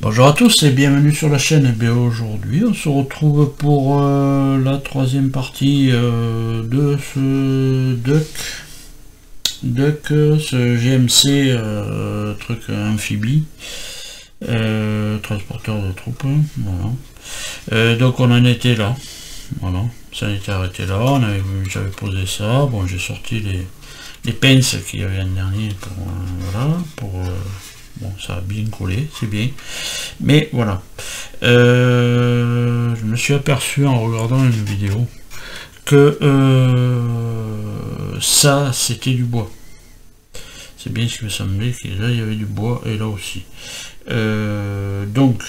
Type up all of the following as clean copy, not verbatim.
Bonjour à tous et bienvenue sur la chaîne. Et bien aujourd'hui on se retrouve pour la troisième partie de ce ce GMC truc amphibie, transporteur de troupes, voilà. Donc on en était là, voilà, ça en était arrêté là, j'avais posé ça, bon j'ai sorti les pinces qu'il y avait l'an dernier pour, voilà, pour bon, ça a bien collé, c'est bien. Mais voilà. Je me suis aperçu en regardant une vidéo que ça, c'était du bois. C'est bien ce qui me semblait, que là, il y avait du bois, et là aussi. Donc,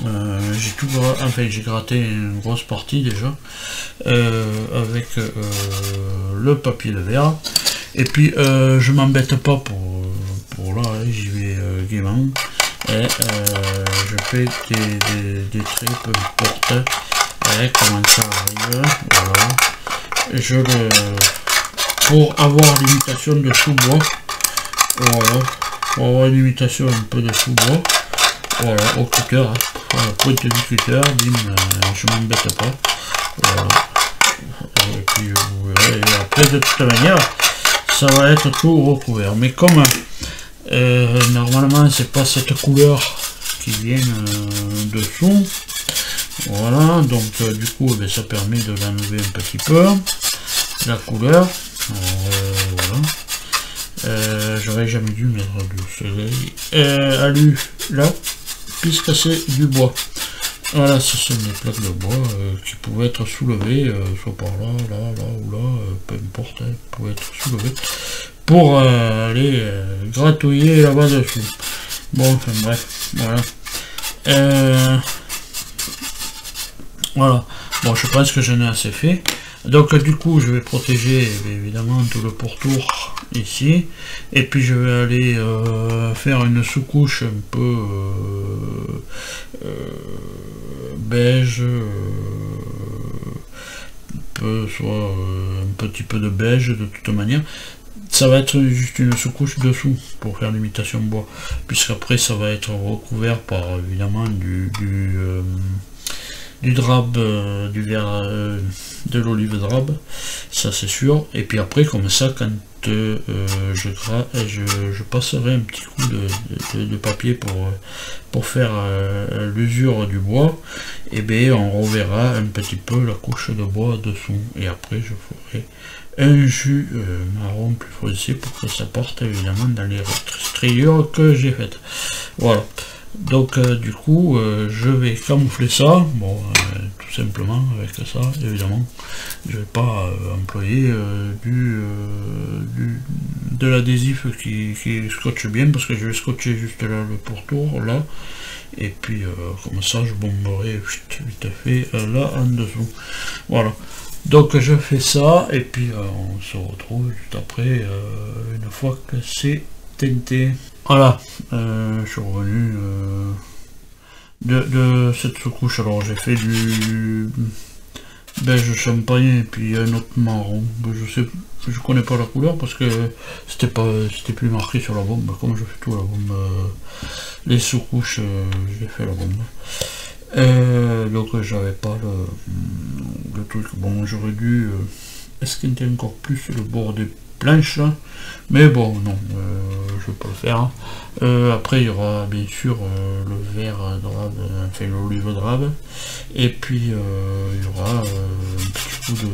j'ai tout enfin, j'ai gratté une grosse partie déjà, avec le papier de verre. Et puis, je m'embête pas pour là, j'y vais gaiement. Et je fais des traits, peu importe, comment ça arrive, voilà. Pour avoir l'imitation de sous-bois, voilà, pour avoir une imitation un peu de sous-bois, voilà, au cutter, hein. Voilà, pointe du cutter, bim, je m'embête pas, voilà. Et puis vous verrez, et après de toute manière, ça va être tout recouvert, mais comme normalement c'est pas cette couleur qui vient dessous, voilà, donc du coup ça permet de l'enlever un petit peu, la couleur, voilà. J'aurais jamais dû mettre du soleil alu là, puisque c'est du bois. Voilà, ce sont des plaques de bois qui pouvaient être soulevées, soit par là, là ou là, peu importe, hein, pouvaient être soulevées pour aller gratouiller là-bas dessus. Bon, enfin bref, voilà. Voilà, bon, je pense que j'en ai assez fait. Donc du coup, je vais protéger évidemment tout le pourtour ici, et puis je vais aller faire une sous-couche un peu beige, soit un petit peu de beige de toute manière. Ça va être juste une sous-couche dessous pour faire l'imitation bois, puisqu'après ça va être recouvert par évidemment du drap, du verre, de l'olive drabe, ça c'est sûr. Et puis après, comme ça, quand je passerai un petit coup de papier pour faire l'usure du bois, et bien on reverra un petit peu la couche de bois dessous, et après je ferai un jus marron plus foncé pour que ça parte évidemment dans les striures que j'ai faites. Voilà. Donc du coup je vais camoufler ça, bon, tout simplement avec ça, évidemment je vais pas employer de l'adhésif qui scotche bien, parce que je vais scotcher juste là le pourtour là, et puis comme ça je bomberai vite fait là en dessous. Voilà, donc je fais ça, et puis on se retrouve juste après, une fois que c'est teinté. Voilà, je suis revenu de cette sous-couche. Alors j'ai fait du beige champagne et puis un autre marron. Je connais pas la couleur parce que c'était plus marqué sur la bombe. Comme je fais tout la bombe, les sous-couches, j'ai fait la bombe. Donc j'avais pas le truc. Bon, j'aurais dû esquinter encore plus le bord des planches, mais bon, non, je vais pas le faire. Après il y aura bien sûr le verre drabe, enfin l'olive drabe, et puis il y aura un petit coup de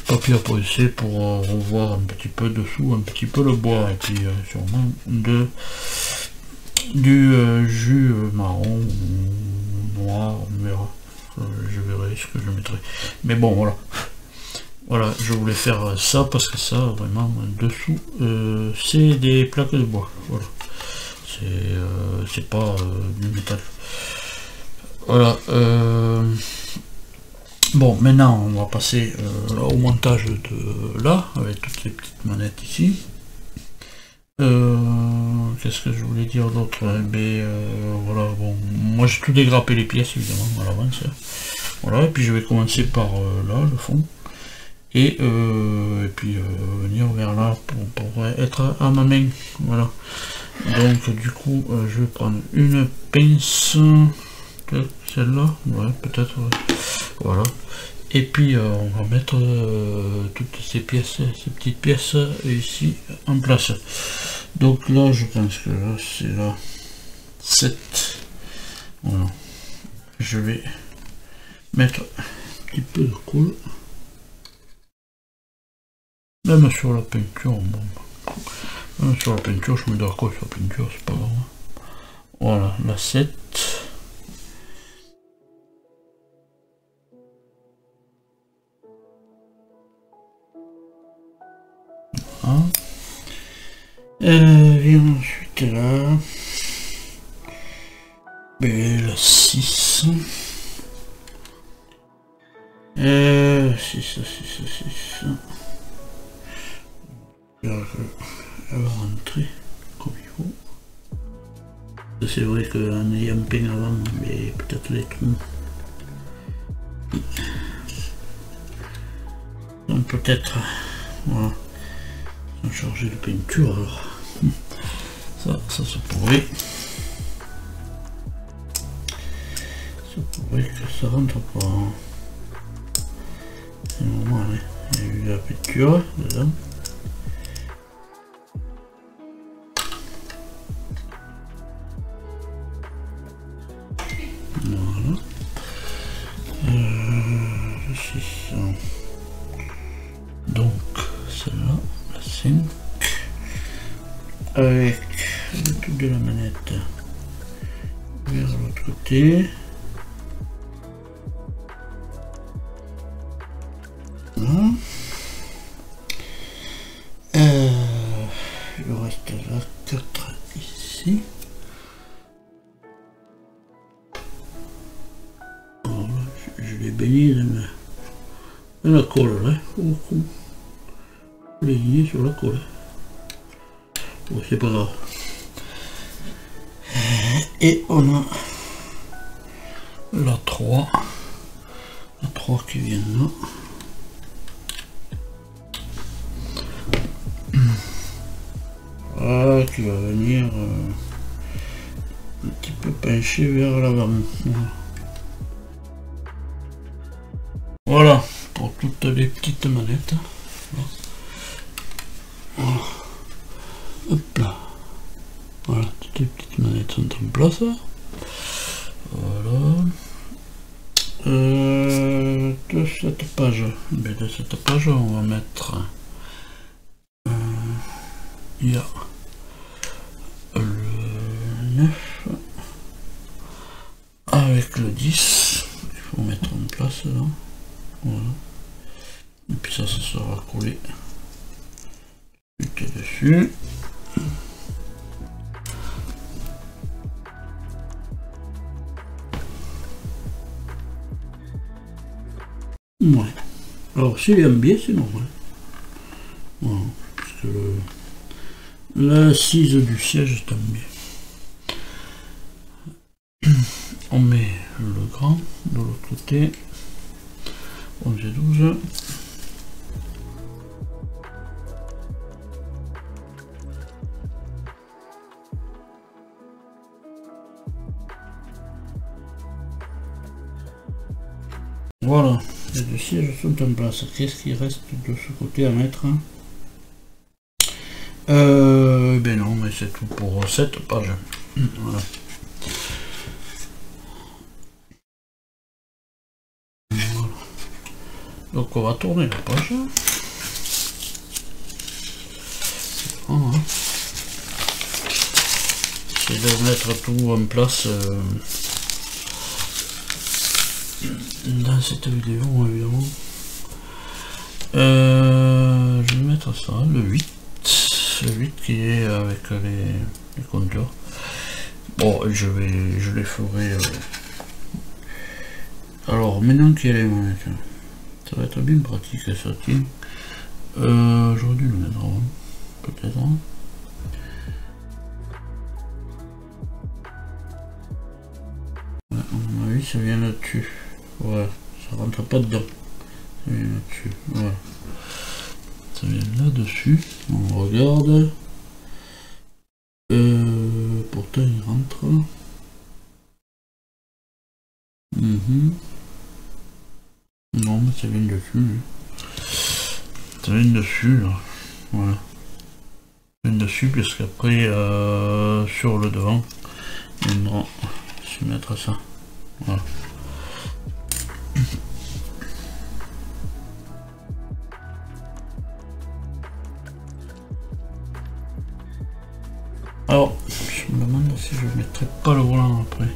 papier à poncer pour revoir un petit peu dessous, un petit peu le bois, et puis sûrement du jus marron ou noir, on verra. Je verrai ce que je mettrai, mais bon, voilà. Voilà, je voulais faire ça parce que ça, vraiment, dessous, c'est des plaques de bois. Voilà, c'est pas du métal. Voilà. Bon, maintenant, on va passer au montage de là, avec toutes les petites manettes ici. Qu'est-ce que je voulais dire d'autre? Voilà, bon, moi j'ai tout dégrappé les pièces, évidemment, à l'avance. Voilà, et puis je vais commencer par là, le fond. Et puis venir vers là pour être à ma main, voilà. Donc du coup, je vais prendre une pince, celle-là, ouais, peut-être, ouais. Voilà. Et puis on va mettre toutes ces pièces, ces petites pièces ici en place. Donc là, je pense que là, c'est la 7. Voilà. Je vais mettre un petit peu de colle. Même sur la peinture, bon. Même sur la peinture, je mets de la colle sur la peinture, c'est pas grave. Voilà, la 7. Voilà. Vient ensuite là. Ben, la 6. 6. Là, elle va rentrer comme il faut. C'est vrai qu'en ayant peint avant, mais peut-être les trous. Donc peut-être, voilà, sans charger de peinture alors. Ça se pourrait. Ça pourrait que ça rentre pas. C'est normal, hein. Il y a eu la peinture dedans. Voilà. 600. Donc celle-là, la 5. Avec le tout de la manette vers l'autre côté. Voilà. Il reste là 4 ici. Bon, là, je l'ai baigné dans la colle là. Baigné sur la colle. Bon, c'est pas grave. Et on a la 3. La 3 qui vient là. Voilà, qui va venir un petit peu pencher vers l'avant. Voilà, pour toutes les petites manettes. Voilà. Hop là. Voilà, toutes les petites manettes sont en place. Voilà. De cette page, on va mettre il y a le 9 avec le 10, il faut mettre en place là. Voilà. Et puis ça sera collé dessus. Ouais. Alors s'il est en biais, c'est normal. Voilà. Parce que l'assise du siège est en biais. On met le grand de l'autre côté. 11 et 12. Voilà, les deux sièges sont en place. Qu'est-ce qu'il reste de ce côté à mettre? Ben non, mais c'est tout pour cette page. Voilà. Voilà. Donc on va tourner la page. Voilà. C'est de mettre tout en place dans cette vidéo, évidemment. Je vais mettre ça, le 8. Le 8 qui est avec les compteurs. Bon, je les ferai. Alors, maintenant qu'il y a les manettes, ça va être bien pratique, ça tient. J'aurais dû le mettre avant, peut-être. Ouais, à mon avis, ça vient là-dessus. Ouais, ça rentre pas dedans. Ça vient là-dessus. Voilà. Ça vient là-dessus. On regarde. rentre. Non, mais ça vient dessus. Ça vient dessus, là. Voilà. Ça vient dessus, parce qu'après, sur le devant, il viendra se mettre ça. Voilà. Alors, je me demande si je ne mettrai pas le volant après.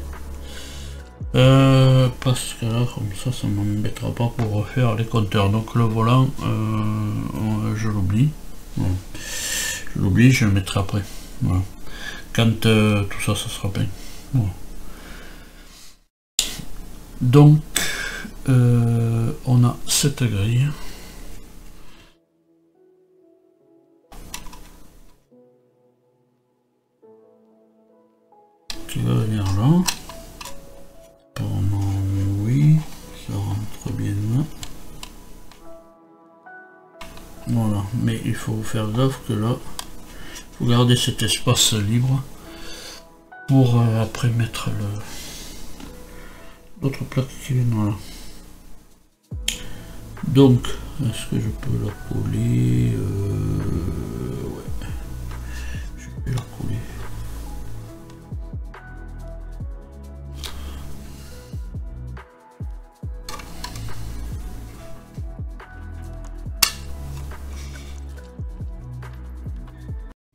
Parce que là, comme ça ne m'embêtera pas pour refaire les compteurs. Donc le volant, je l'oublie. Voilà. Je l'oublie, je le mettrai après. Voilà. Quand tout ça, ça sera bien. Voilà. Donc, on a cette grille. Qui va venir là. Oui, ça rentre bien là. Voilà, mais il faut faire gaffe que là, il faut garder cet espace libre pour après mettre l'autre plaque qui vient là. Donc, est-ce que je peux la coller? Ouais, je vais la coller.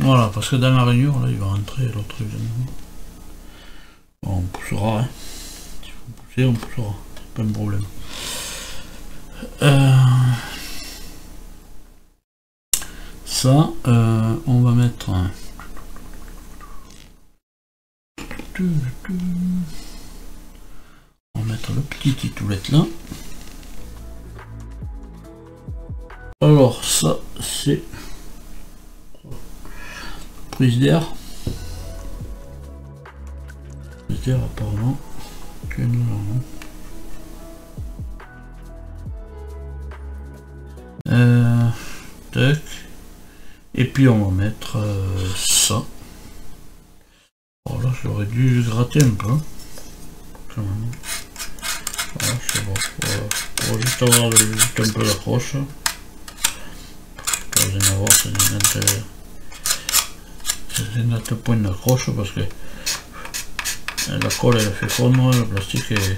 Voilà, parce que dans la rainure, là, il va rentrer l'autre évidemment. Bon, on poussera, hein. Si faut pousser, on poussera. C'est pas un problème. Ça, on va mettre un... On va mettre le petit titoulette là. Alors, ça, c'est... prise d'air. Prise d'air, apparemment. Que nous avons. Tac. Et puis on va mettre ça. Voilà, j'aurais dû gratter un peu. Quand même. Voilà, c'est bon. Voilà. Pour juste avoir juste un peu d'accroche. Pas besoin d'avoir ces nettes points d'accroche parce que la colle elle fait fondre le plastique et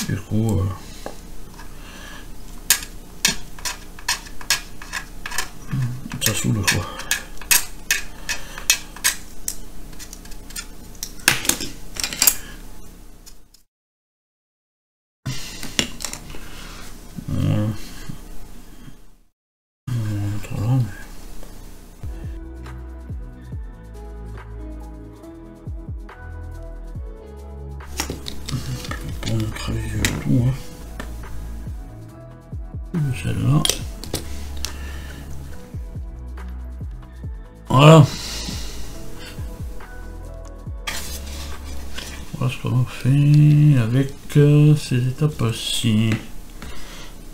du coup ça soude quoi. Celle-là. Voilà. Voilà ce qu'on a fait avec ces étapes-ci.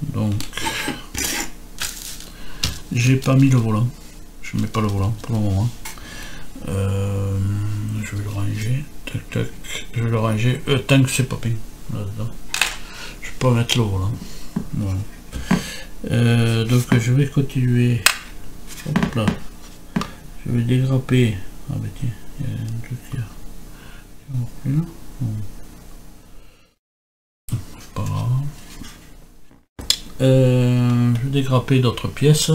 Donc, j'ai pas mis le volant. Je mets pas le volant pour le moment. Je vais le ranger. Tac tac. Je vais le ranger tant que c'est pas peint. Là-dedans. Je peux pas mettre le volant. Voilà. Donc je vais continuer. Hop là. Je vais dégrapper. Ah bah tiens, il y a un truc qui a repris là. C'est pas grave. Je vais dégrapper d'autres pièces.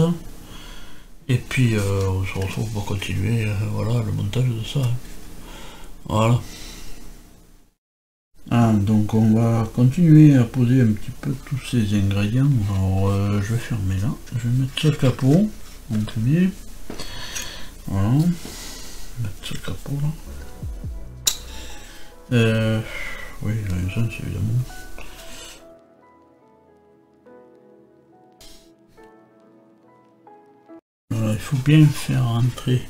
Et puis on se retrouve pour continuer voilà, le montage de ça. Voilà. Donc on va continuer à poser un petit peu tous ces ingrédients. Alors je vais fermer là, je vais mettre ce capot en premier. Voilà, mettre ce capot là. Oui, la essence évidemment. Voilà, il faut bien faire rentrer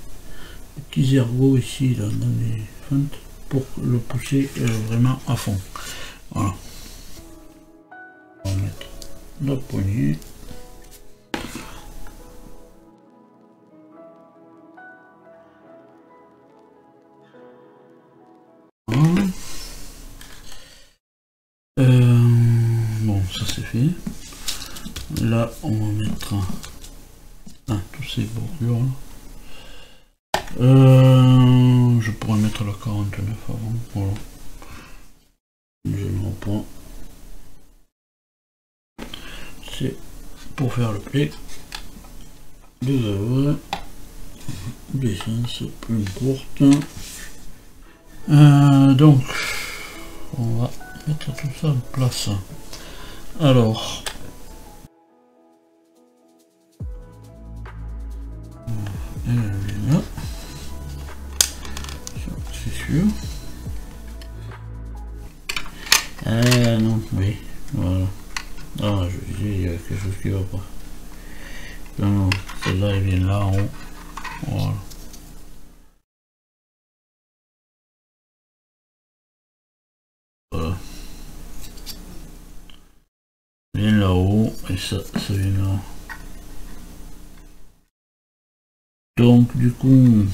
les petits ergots ici là, dans les fentes pour le pousser vraiment à fond. Voilà. On va mettre la poignée. ça c'est fait. Là on va mettre tous ces bordures là. Je pourrais mettre la 49 avant, voilà. Je ne vois pas. C'est pour faire le play des avoirs, d'essence, peu importe. Donc, on va mettre tout ça en place. Alors, elle est là. C'est sûr. Ah non, oui, voilà. Ah, je disais, il y a quelque chose qui va pas. Non, non, celle-là, elle vient là en haut. Voilà. Voilà. Elle vient là-haut, et ça vient là. Donc, du coup,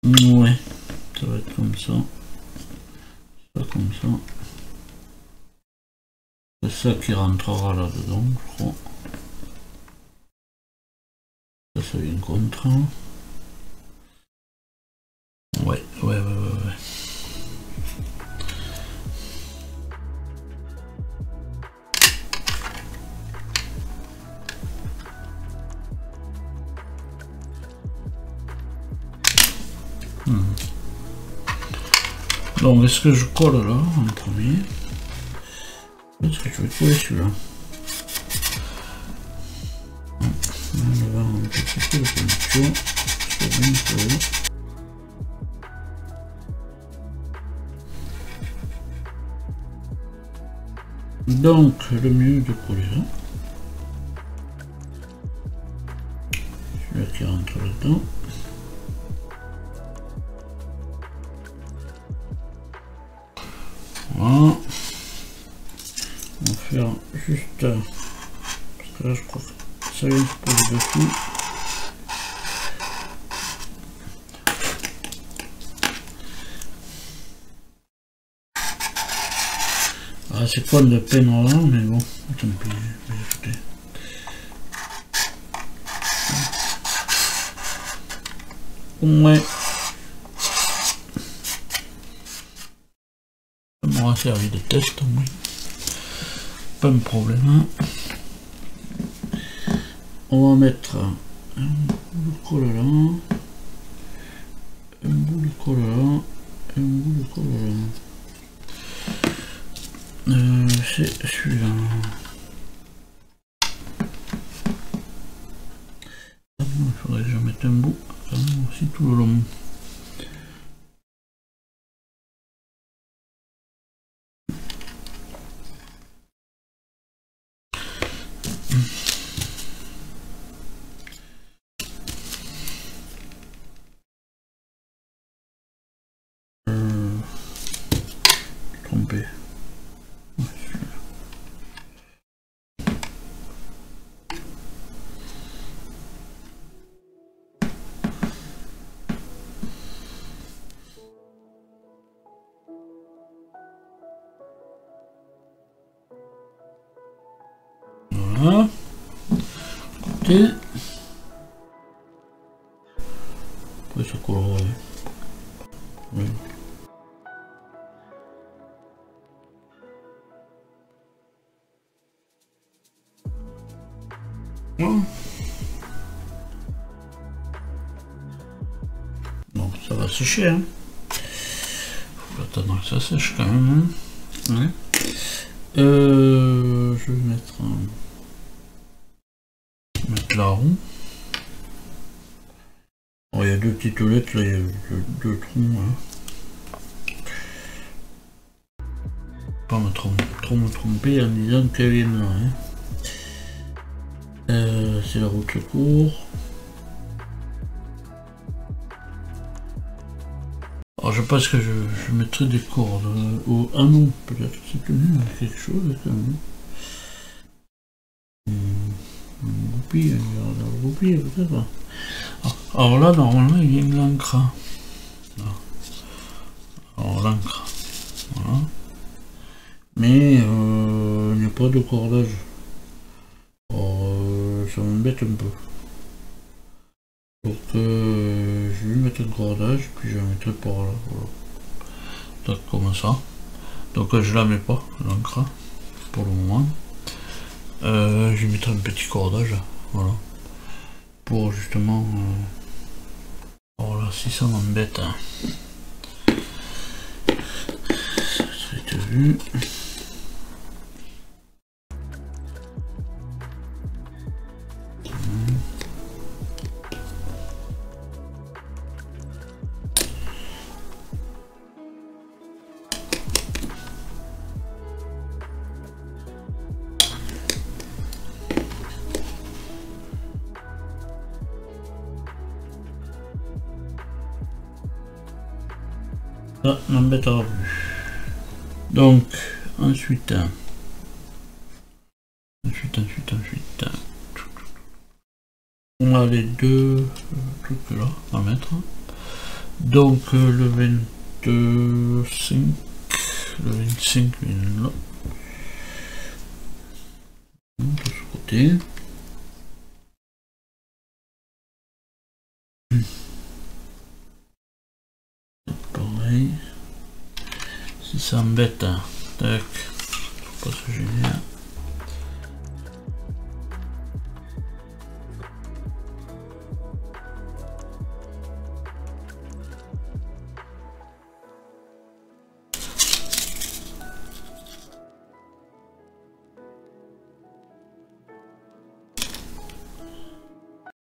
ouais, ça va être comme ça. Ça comme ça. C'est ça qui rentrera là-dedans, je crois. Ça vient contre. Ouais. Donc, est-ce que je colle là en premier? Est-ce que je vais coller celui-là? On va avoir un petit peu de peinture. C'est bien collé. Donc, le mieux de coller là. Celui-là qui rentre là-dedans. Voilà. On va faire juste parce que là je crois que ça vient se poser dessus. Ah, c'est pas de peine là, mais bon, tant pis, je vais jeter. Ouais. Ça m'aura servi de test, oui. Pas de problème. On va mettre un bout de colle là, un bout de colle là, un bout de colle là. C'est celui-là. Il faudrait que je mette un bout aussi tout le long. Trompé. Voilà. Côté. Après ça collera. Oui. Donc ça va sécher, hein. Faut attendre que ça sèche quand même, hein. Ouais. Je vais mettre la roue. Oh, il y a deux petites lettres là, il y a deux troncs. Hein. Pas trop me tromper en disant qu'elle vient là. Hein. C'est la roue de secours. Alors je pense que je mettrai des cordes au... Ah non, peut-être que c'est tenu avec quelque chose quand même. Une goupille, une goupille peut-être. Alors là, normalement, il y a une l'encre. Alors l'encre, voilà. Mais il n'y a pas de cordage. Alors, ça m'embête un peu. Donc je vais mettre un cordage, puis je la mettrai par là. Voilà. Tac, comme ça. Donc je la mets pas, l'encre, pour le moment. Je vais mettre un petit cordage, voilà. Pour justement... voilà, si ça m'embête. Hein. Ça serait vu. Ça n'embêtera plus. Donc, ensuite, on a les deux trucs là à mettre. Donc, le 25 vient là. De ce côté. Pareil. Si ça embête, hein. Tac, faut pas se gêner.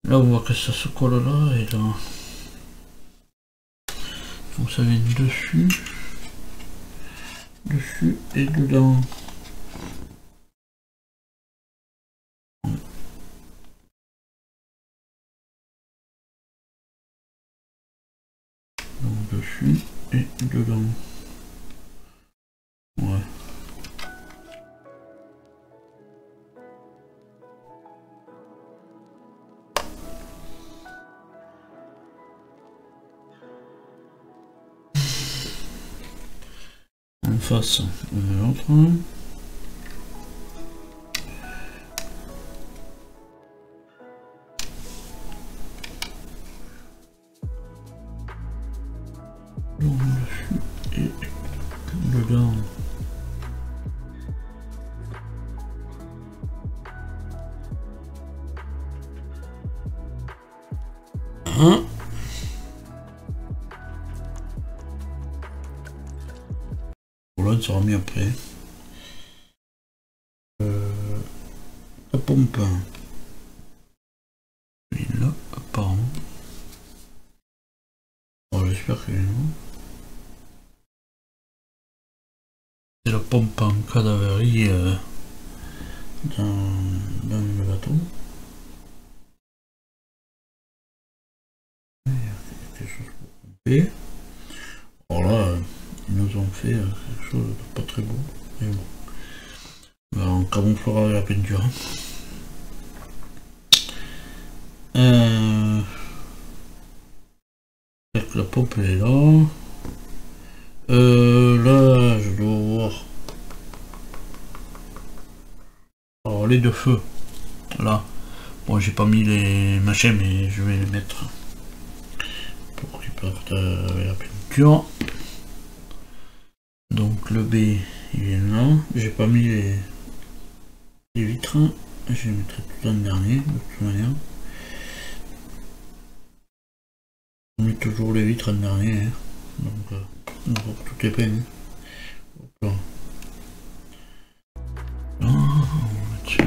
Là on voit que ça se colle là et là. Donc ça vient dessus et dedans. Donc dessus et dedans. Ouais. En face, on met l'autre. Dessus et dedans. Hein? Voilà, ça sera mis après. La pompe. Il est là, apparemment. Oh, j'espère qu'il est là. C'est la pompe en cas d'avarie dans le bateau. Il y a quelque chose pour pomper. Alors là, ils nous ont fait quelque chose de pas très beau. Mais bon. Ben, on camouflera la peinture. La pompe elle est là. Là, je dois voir. Alors les deux feux. Là. Bon, j'ai pas mis les machins, mais je vais les mettre pour qu'ils partent avec la peinture. Donc le B il vient là. J'ai pas mis les vitres. Je les mettrai tout en dernier de toute manière. On met toujours les vitres en dernier. Hein. Donc tout est peint. Hop là. Là, on va mettre ça.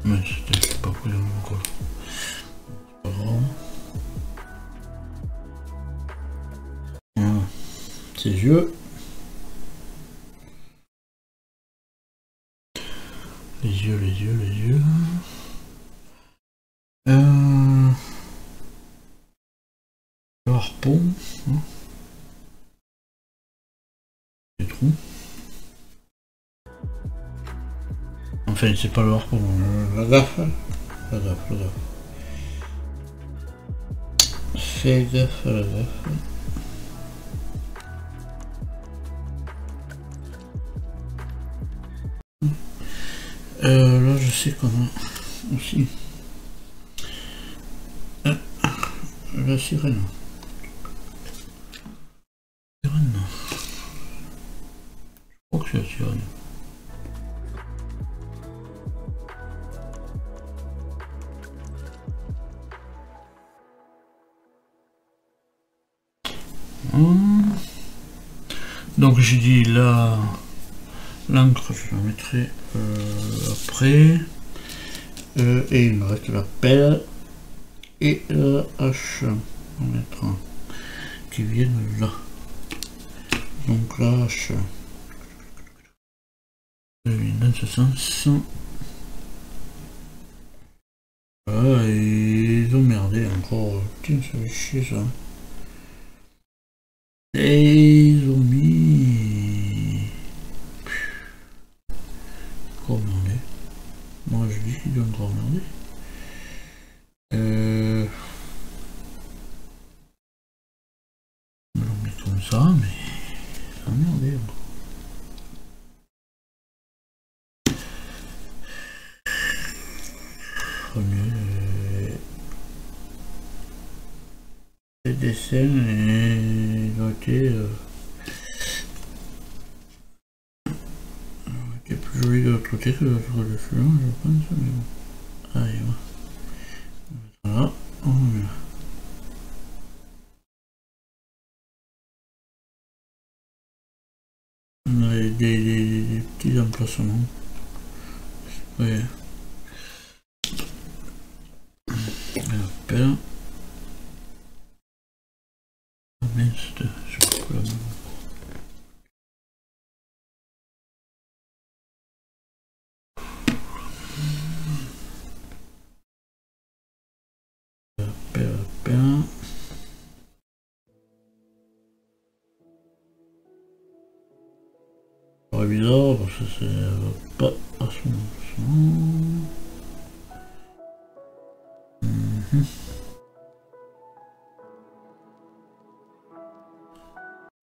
Mais c'était pas pris encore. C'est pas grave. Voilà. Ses yeux. Les yeux. Le harpon. Hein. Les trous. Enfin, c'est pas le harpon, la gaffe. La gaffe. Fais gaffe à la gaffe. Là je sais qu'on a aussi la sirène. Je crois que c'est la sirène. Donc j'ai dit là, l'encre je la mettrai après, et il me reste la pelle et la hache, on mettra qui viennent là. Donc la hache, dans ce sens. Voilà, et ils ont merdé encore, tiens ça fait chier ça. Et ils ont mis... Encore merdé. Moi je dis qu'ils ont encore merdé. Ils l'ont mis comme ça, mais ça a merdé encore. Les dessins, ils ont été plus jolis de l'autre côté que de l'autre côté, je pense, mais bon. Allez, voilà, on met là. On a des petits emplacements. Ouais. La pelle. Je sais pas quoi. C'est bizarre parce que ça va pas à son sens.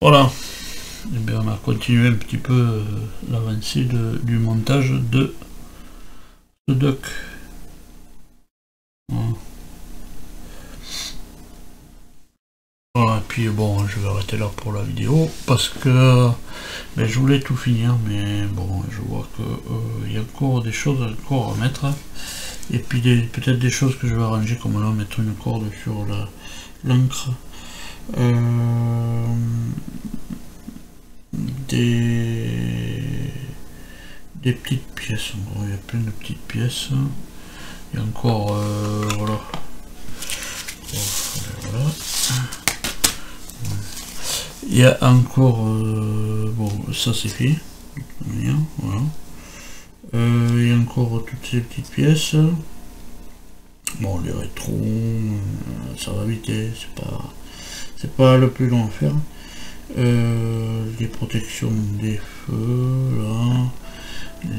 Voilà. Et bien on a continué un petit peu l'avancée du montage de ce duck. Voilà, et puis bon, je vais arrêter là pour la vidéo parce que ben, je voulais tout finir, mais bon, je vois que il y a encore des choses encore à mettre, et puis peut-être des choses que je vais arranger, comme là mettre une corde sur l'encre, des petites pièces. En gros, il y a plein de petites pièces. Il y a encore voilà. Voilà. Il y a encore bon, ça c'est fait, voilà. Il y a encore toutes ces petites pièces. Bon, les rétros, ça va vite, c'est pas le plus long à faire. Les protections des feux là,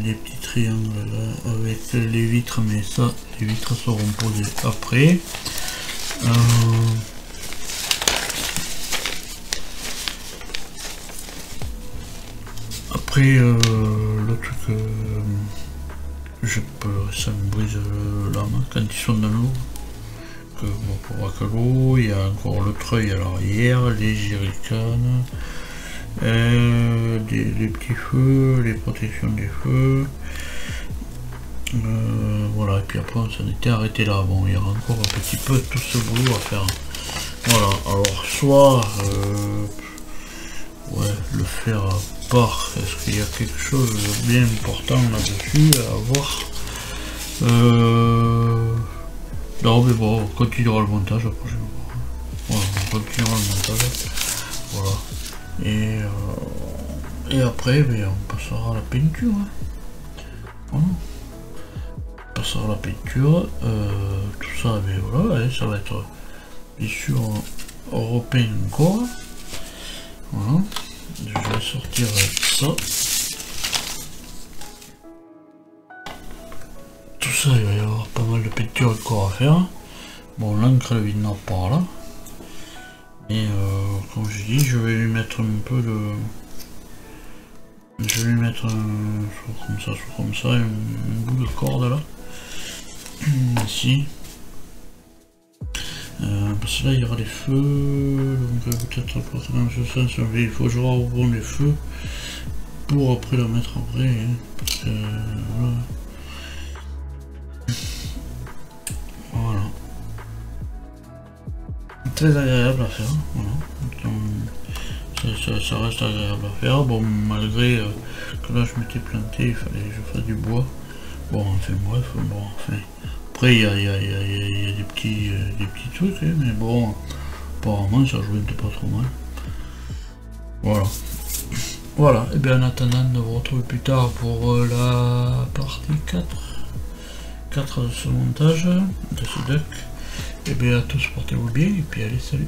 les petits triangles là avec les vitres, mais ça, les vitres seront posées après. Après, le truc, je peux, ça me brise l'âme quand ils sont dans l'eau. Bon, pour voir que l'eau, il y a encore le treuil à l'arrière, les jerrycans, les petits feux, les protections des feux. Voilà, et puis après on s'en était arrêté là. Bon, il y aura encore un petit peu tout ce boulot à faire. Voilà, alors soit ouais, le faire à part, est-ce qu'il y a quelque chose de bien important là-dessus à voir? Non, mais bon, on continuera le montage la prochaine fois. Voilà, on continuera le montage. Voilà. Et après, ben, on passera à la peinture. Hein. Voilà. On passera à la peinture. Tout ça, ben voilà, ça va être bien sûr repeint encore. Voilà. Je vais sortir ça. Tout ça, il va y avoir pas mal de peinture encore à faire. Bon, l'encre elle vient par là. Et comme je dis, je vais lui mettre un peu de... Je je vais lui mettre soit comme ça, un bout de corde là. Ici. Parce que là il y aura des feux, donc peut-être apporter dans ce sens, il faut que je vois où vont les feux pour après la mettre après, hein, parce que voilà. Voilà. Très agréable à faire, voilà. Donc, ça reste agréable à faire, bon malgré que là je m'étais planté, il fallait que je fasse du bois. Bon enfin bref, bon enfin. Après il y a des petits trucs, hein, mais bon, apparemment ça jouait pas trop mal. Voilà. Voilà, et bien en attendant de vous retrouver plus tard pour la partie 4 de ce montage, de ce deck, et bien à tous portez-vous bien, et puis allez salut.